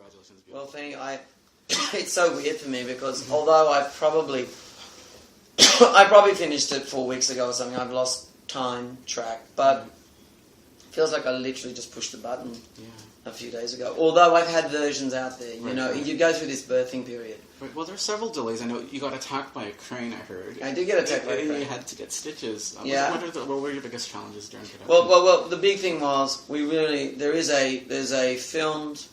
Congratulations. Well, thank you. It's so weird for me because although I probably finished it 4 weeks ago or something, I've lost time track, but it feels like I literally just pushed the button a few days ago. Although I've had versions out there, you go through this birthing period. Right. Well, there are several delays. I know you got attacked by a crane, I heard. I did get attacked by a crane. And you had to get stitches. What were your biggest challenges during production? Well, the big thing was there's a filmed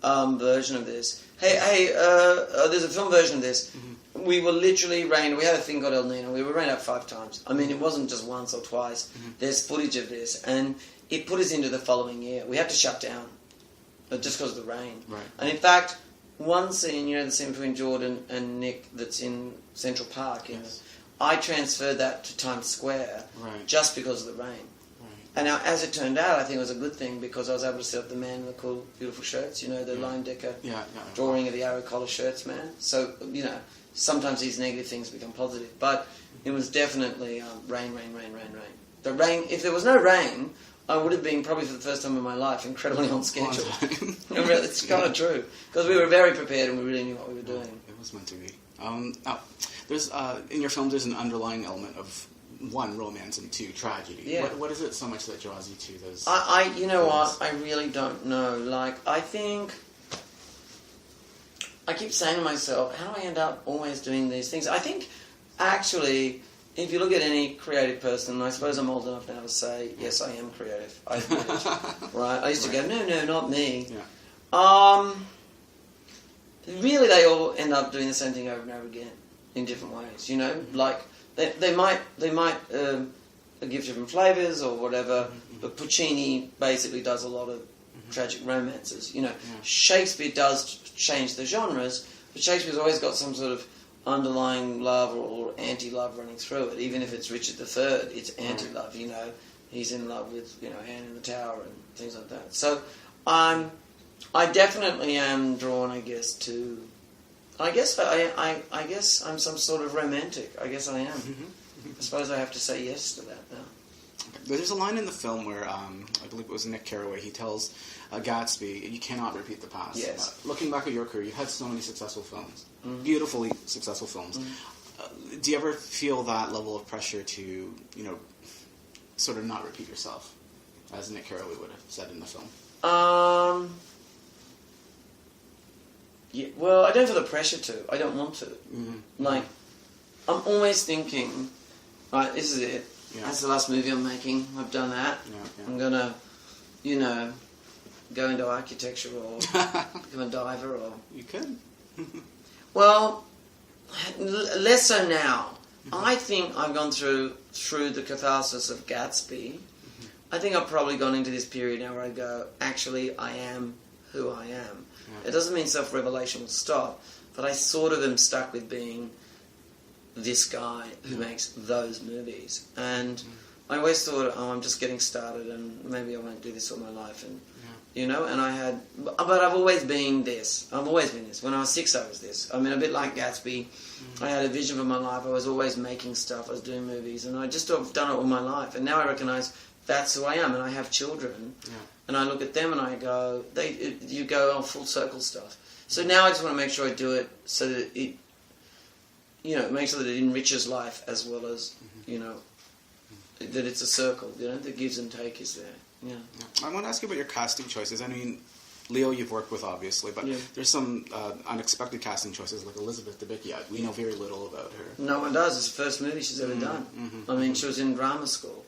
version of this. There's a film version of this. Mm-hmm. We were literally rained. We had a thing called El Nino. We were rained out 5 times. I mean, it wasn't just once or twice. Mm-hmm. There's footage of this, and it put us into the following year. We had to shut down, just because of the rain. Right. And in fact, one scene, the scene between Jordan and Nick that's in Central Park, I transferred that to Times Square just because of the rain. And now, as it turned out, I think it was a good thing because I was able to set up the man in the cool, beautiful shirts, the Line Decker drawing of the arrow collar shirts man. So, sometimes these negative things become positive. But it was definitely rain. The rain, if there was no rain, I would have been, probably for the first time in my life, incredibly on schedule. It's kind of true. Because we were very prepared and we really knew what we were doing. It was meant to be. Now, there's, in your film, there's an underlying element of 1, romance, and 2, tragedy. Yeah. What is it so much that draws you to those? You know what? I really don't know. I think I keep saying to myself, how do I end up always doing these things? I think, actually, if you look at any creative person, I suppose I'm old enough now to say, yes, I am creative. I admit it. Right? I used to go, no, not me. Yeah. Really, they all end up doing the same thing over and over again in different ways. They might give different flavours or whatever, but Puccini basically does a lot of tragic romances. Shakespeare does change the genres, but Shakespeare's always got some sort of underlying love or anti-love running through it. Even if it's Richard III, it's anti-love. He's in love with Anne in the Tower and things like that. So I definitely am drawn, I guess, to. I guess I'm some sort of romantic. I guess I am. I suppose I have to say yes to that now. There's a line in the film where I believe it was Nick Carraway. He tells Gatsby, "You cannot repeat the past." Yes. Looking back at your career, you've had so many successful films, beautifully successful films. Do you ever feel that level of pressure to, sort of not repeat yourself, as Nick Carraway would have said in the film? Yeah, well, I don't feel the pressure to. I don't want to. I'm always thinking, right, this is it. Yeah. That's the last movie I'm making. I've done that. Yeah. I'm going to, go into architecture or become a diver or... You could. Well, less so now. I think I've gone through the catharsis of Gatsby. I think I've probably gone into this period now where I go, actually, I am who I am. It doesn't mean self-revelation will stop, but I sort of am stuck with being this guy who makes those movies. And I always thought, I'm just getting started and maybe I won't do this all my life. And but I've always been this. I've always been this. When I was 6, I was this. I mean, a bit like Gatsby. I had a vision for my life. I was always making stuff. I was doing movies. And I just have done it all my life. And now I recognise that's who I am. And I have children. Yeah. And I look at them and I go, you go on full circle stuff. So now I just want to make sure I do it so that it, make sure that it enriches life as well as, that it's a circle, the gives and take is there. Yeah. I want to ask you about your casting choices. I mean, Leo you've worked with, obviously, but there's some unexpected casting choices like Elizabeth Debicki. We know very little about her. No one does. It's the first movie she's ever done. I mean, she was in drama school.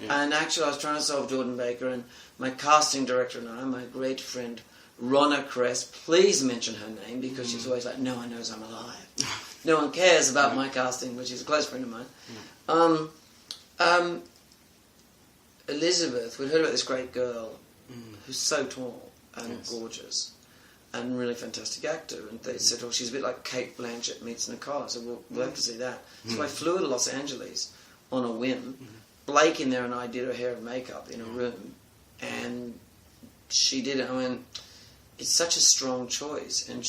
Yeah. And actually, I was trying to solve Jordan Baker, and my casting director and I, my great friend, Ronna Cress, please mention her name, because she's always like, no one knows I'm alive. No one cares about my casting, which is a close friend of mine. Elizabeth, we'd heard about this great girl who's so tall and gorgeous and really fantastic actor. And they said, she's a bit like Kate Blanchett meets Nicole. I said, we'll have to see that. So I flew to Los Angeles on a whim. Blake in there and I did her hair and makeup in a room. And she did it. I mean, it's such a strong choice. And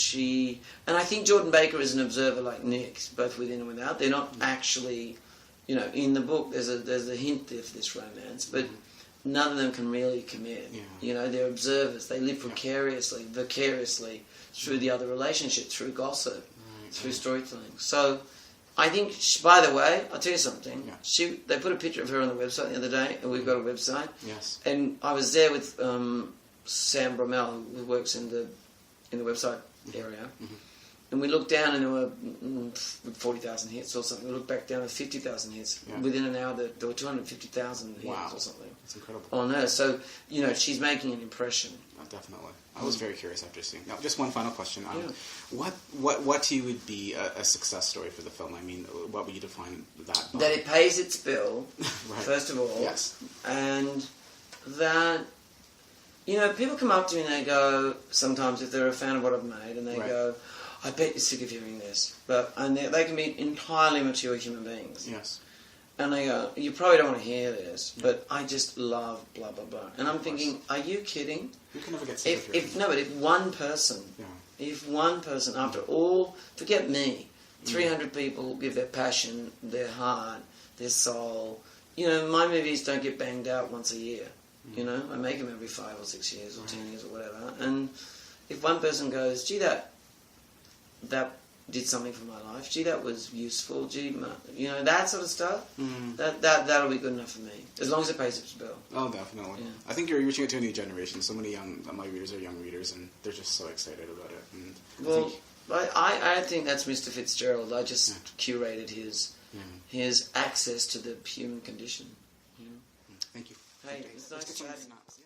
I think Jordan Baker is an observer like Nick, both within and without. They're not actually... in the book there's a hint of this romance, but none of them can really commit. Yeah. You know, they're observers. They live vicariously through the other relationship, through gossip, through storytelling. So, I think, by the way, I'll tell you something. Yeah. They put a picture of her on the website the other day, and we've got a website. Yes. And I was there with Sam Bromell, who works in the website area. Mm-hmm. And we looked down and there were 40,000 hits or something. We looked back down at 50,000 hits. Yeah. Within an hour, there were 250,000 hits or something. That's incredible. On her. So, you know, she's making an impression. Oh, definitely. I was very curious after seeing. Now, just one final question. What to you would be a success story for the film? I mean, what would you define that by? That it pays its bill, right. First of all. Yes. And that, you know, people come up to me and they go, sometimes if they're a fan of what I've made, and they go, I bet you're sick of hearing this. And they can be entirely mature human beings. Yes. And they go, you probably don't want to hear this, but I just love blah, blah, blah. And I'm thinking, are you kidding? You can never get sick of hearing but if one person, after all, forget me, 300 people give their passion, their heart, their soul. You know, my movies don't get banged out once a year. You know, I make them every 5 or 6 years or 10 years or whatever. And if one person goes, gee, that did something for my life. Gee, that was useful. Gee, you know, that sort of stuff. That'll be good enough for me, as long as it pays its bill. Oh, definitely. Yeah. I think you're reaching out to a new generation. So many my readers are young readers, and they're just so excited about it. And I think that's Mr. Fitzgerald. I just curated his access to the human condition. Thank you. Hey, it's nice to have you.